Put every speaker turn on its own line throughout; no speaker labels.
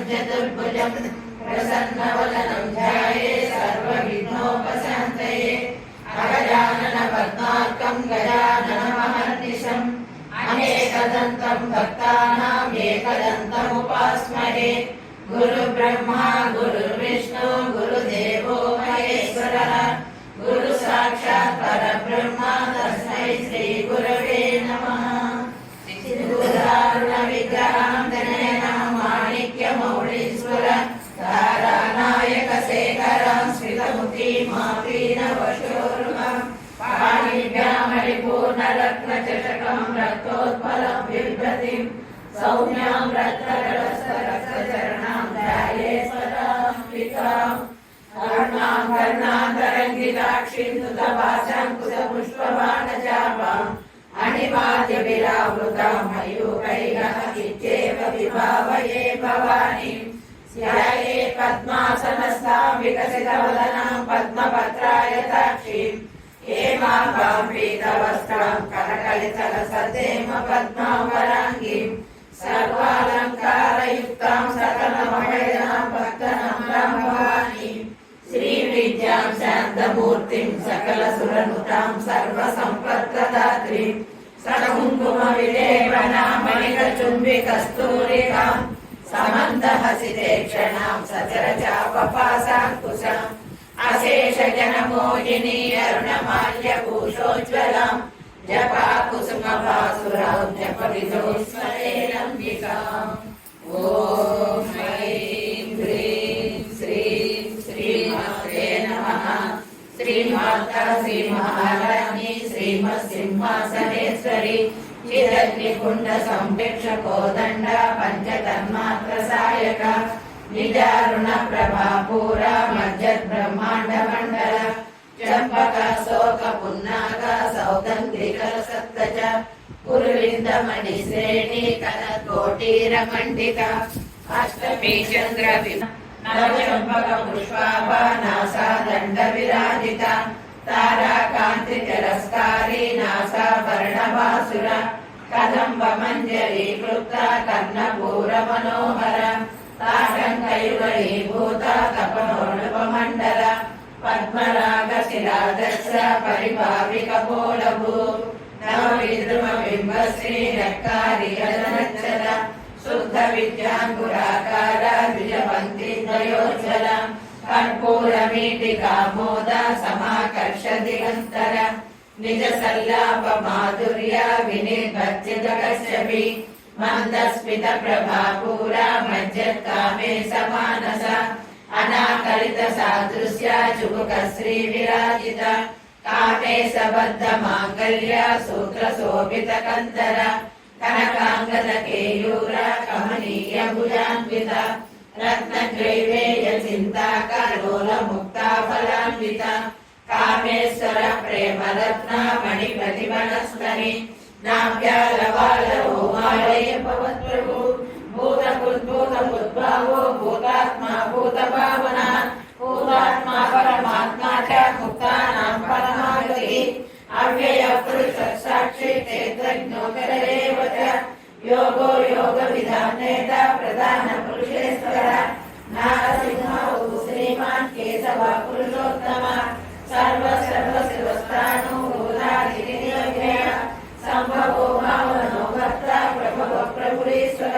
चतुर्भुजं प्रसन्नवदनं ध्यायेत् सर्वविघ्नोपशान्तये अगजाननपद्मार्कं गजाननमहर्निशम् अनेकदन्तं भक्तानां एकदन्तमुपास्महे गुरुब्रह्मा गुरुर्विष्णु गुरुदेवो महेश्वरः गुरु साक्षात् परब्रह्म तस्मै श्री गुरवे नमः। सिंदूरारुण विग्रहं धनेनं माणिक्यमौळीश्वर तारानायक शेखरं स्मितमुखीमापीनवशोरुहं पाणिभ्यामणिपूर्णरत्नचषकं रक्तोत्पलं बिभ्रतिं सौम्यां रत्नकलशरक्तचरणां ध्यायेत् सदाम्बिकाम् कर्णां कर्णान्तरङ्गिताक्षीं सुतभाषाङ्कुशपुष्पबाणचापाम् अणिमाद्यभिरावृतां मयूखैः चित्तेव विभावये भवानीं ध्याये पद्मासनस्थां विकसितवदनां पद्मपत्रायताक्षीं हेमाभां पीतवस्त्रां करकलितलसद्देम पद्मावराङ्गीं सर्वालङ्कारयुक्तां सकलमङ्गलां भक्तनम्रां भवानीं श्रीविद्यां शान्तमूर्तिं सकलसुरनुतां सर्वसम्पत्प्रदात्रीं सकुङ्कुमविलेपनां मणिकचुम्बिकस्तूरिकां समन्तहसिते क्षणां सचरचापपासाङ्कुशाम् अशेषजनमोहिनी अरुणमाल्यभूषोज्ज्वलां जपाकुसुमभासुरां जपविधोस्मरेणम्बिकाम् ॐ ऐं ह्रीं श्रीं श्रीमात्रे नमः। श्रीमाता श्रीमहारानी श्रीमत्सिंहासनेश्वरी चिदग्निकुण्डसंरक्षकोदण्ड पञ्चतन्मात्रसायक निजारुण प्रभापूरा मज्जद्ब्रह्माण्डमण्डल चम्पक शोक पुन्नाग सौगन्धिकलसत्तच पुरुलिन्दमणिश्रेणी कनकोटीरमण्डिका अष्टमी चन्द्रविभा नवचम्पक पुष्पाभा दण्डविराजिता ताराकान्ति तिरस्कारी नासाभरणभासुर कदम्ब मञ्जरी क्लुप्ता कर्णपूरमनोहर ताटङ्कयुगलीभूत तपनोडुपमण्डल पद्मरागशिरादस्स परिभाविकपोलभू नवविद्रुमबिम्बश्रीरक्कारियजनच्छल शुद्धविद्याङ्कुराकार द्विजपङ्क्तिद्वयोज्ज्वल कर्पूरमीटिकामोद समाकर्ष दिगन्तर निजसल्लापमाधुर्य विनिर्भर्जितकश्यपि मन्दस्मितप्रभापूरा मज्जत्कामे समानस अनाकलितसादृश्य चुबुकश्रीविराजित कामे सबद्धमाङ्गल्य सूत्रशोभितकन्तर कनकाङ्गदकेयूर कमनीयभुजान्वित रत्नग्रैवेयचिन्ताकलोलमुक्ताफलान्वित कामेश्वर प्रेमरत्न मणिप्रतिमनस्तनि नाभ्यालवालरोमालय भवत्प्रभु भूतकृद्भूतमुद्भावो भूतात्मा भूतभावना भूतात्मा परमात्मा च मुक्तानां परमागतिः अव्ययपुरुषसाक्षी क्षेत्रज्ञोकरेव च योगो योगविधानेता प्रधानपुरुषेश्वर नारसिंहो श्रीमान् केशव पुरुषोत्तम सर्वसर्वशिवस्थाणु भूतादिनिर्व्यय सम्भवो भावनो भर्ता प्रभवो प्रभुरीश्वर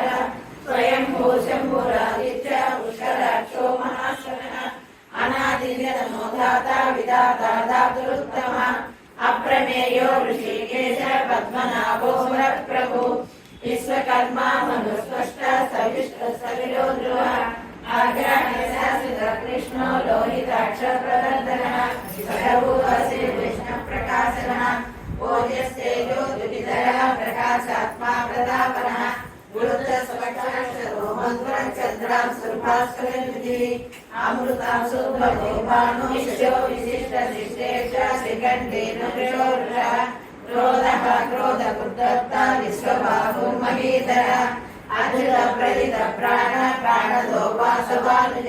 स्वयंभू शम्भुरादित्य पुष्कराक्षो महाशनः अनादिजन्मो धाता विधाता धातुरुत्तम अप्रमेयो ऋषिकेश पद्मनाभो प्रभु विश्वकर्मा मनुस्पष्ट सविष्ट सविलो ध्रुव आग्रहणशासित कृष्णो लोहिताक्ष प्रदर्दनः सर्वोऽसि विष्णुप्रकाशनः ओजस्तेजो द्विविधः प्रकाशात्मा प्रतापनः गुरुत्वस्वक्षरो मन्त्रचन्द्रां सुभास्करनिधिः अमृतां सुभगो भानुष्यो विशिष्टशिष्टेश श्रीकण्ठेन वृषोरुषः क्रोधः क्रोधकुद्धत्ता विश्वबाहु महीधर अधुर प्रदित प्राण प्राणदो वासवानुज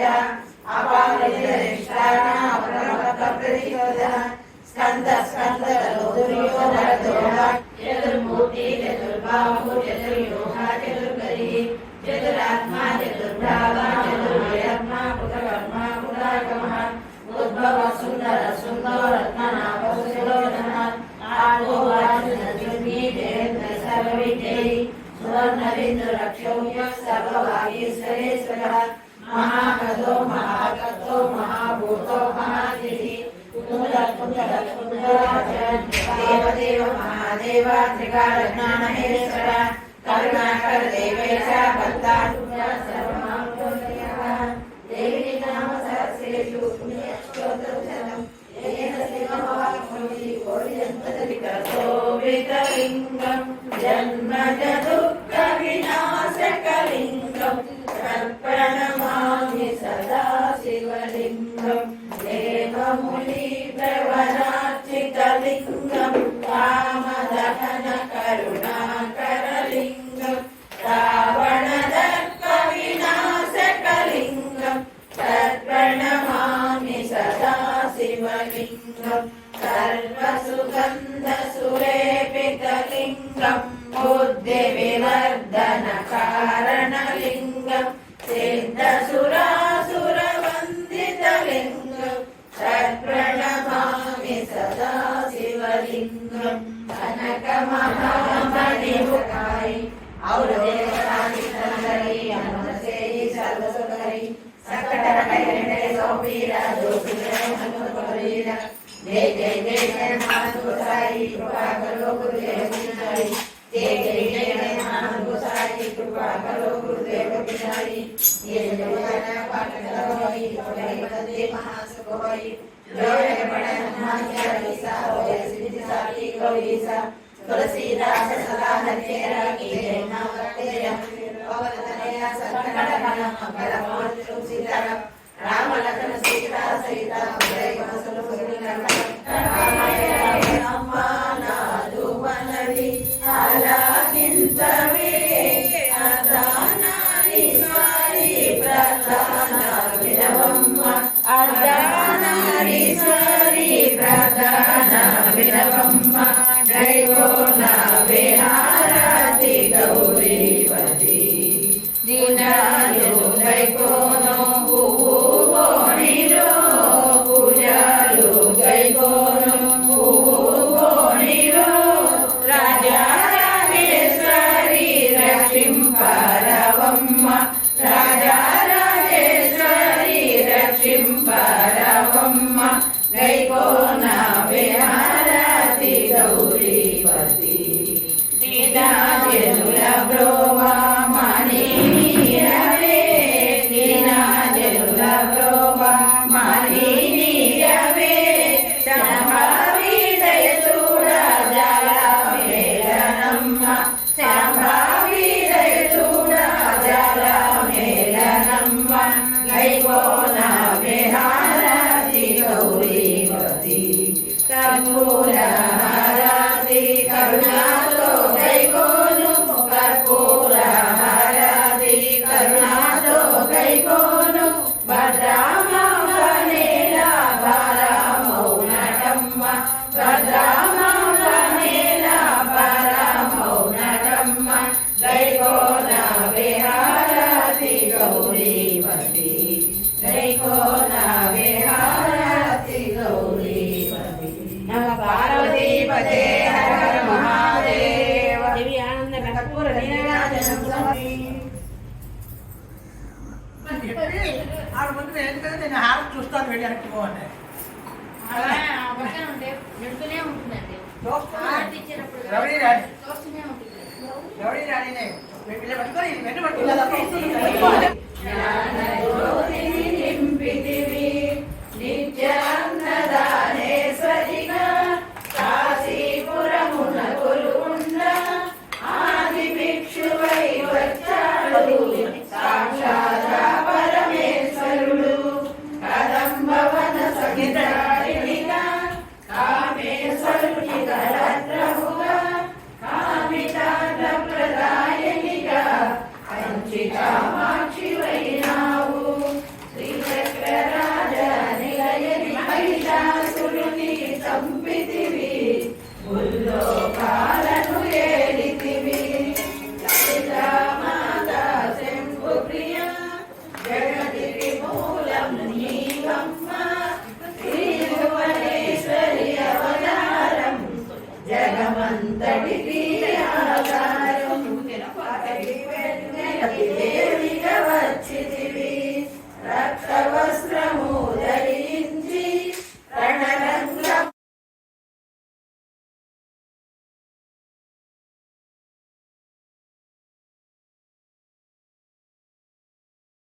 अपारिष्ठान अपरमत प्रतिशोधः स्कन्द स्कन्द दुर्योधनो चतुर्मूर्ति चतुर्बाहु चतुर्योगा चतुर्करी चतुरात्मा चतुर् शुद्धावाचन्द्रयर्मा पुत्रकर्मा पुरागमः उद्भव सुन्दर सुन्दरत्ननाभसुलोचनः आगो वाचुनजुर्मी जयेन्द्र सर्वविद्यै सुवर्णबिन्दुरक्षौण्यः सर्वभागीश्वरेश्वरः महागतो महागतो महाभूतो महादिः देवदेव महादेव त्रिकालज्ञानहेश्वर करुणाकर देवेश भक्ता देवी नाम सहस्रेषु स्तोत्रशतम् येन श्रीमहालक्ष्मी कोटिजन्मजलिकसोभितलिङ्गं जन्मज दुःख विनाशकलिङ्गं तत्प्रणमामि सदा शिवलिङ्गं देवमुनि प्रवरार्चितलिङ्गं कामदहन करुणाकरलिङ्गं रावणदर्पविनाशकलिङ्गं तत्प्रणमामि सदा शिवलिङ्गं सर्वसुगन्धसुलेपितलिङ्गं बुद्धिविवर्धनकारणलिङ्गं सिद्धसुरासुरवन्दितलिङ्गं तत्प्रणमामि सदा शिवलिङ्गं कनकमहामणिमुखाय औरदेवतादितन्दरी अनुसेयि सर्वसुखरी सकटरकैरणे सौवीरदोषिरहनुपरीर जय जय जय जय महानुसाई कृपा करो गुरुदेव किनारी जय जय जय जय महानुसाई कृपा करो गुरुदेव किनारी ये जगना पाठ करवाई पढ़ाई बदले महासुख होई जय बड़ा महाज्ञानी सा होय सिद्धि साकी गौरीसा तुलसीदास सदा हरिरा की जय नाम तेरा पवन तनया संकटहरण मंगलमोल तुलसीदास राम लखन सीता सहिता जय अम्मानादुवनरि आलाकिन्तवे अर्धनारीश्वरी प्रधानविरवम्म अर्धनारीश्वरी प्रधानविरवम्म दैवोन विहारति गौरीवती दीनायो दैकोनो कर्पूरहारति करुणातो गैकोनु कर्पूरहारति करुणातो गैकोनु भद्रामवनेला बालमौनटम्म भद्रामवनेला बालमौनटम्म गैकोन विहारति गौरीवती गैकोन विहारति गौरीवती नमः पार्वतीपते हर हर महादेव देवी आनंद कर्पूर नीराजनं समर्पयामि
ఆడు ముందు ఎందుకంటే నేను హారం చూస్తాను వెళ్ళి అనుకోవాలి రవడి రాణి రవడి రాణినే వెళ్ళి పట్టుకొని వెంట పట్టుకోవాలి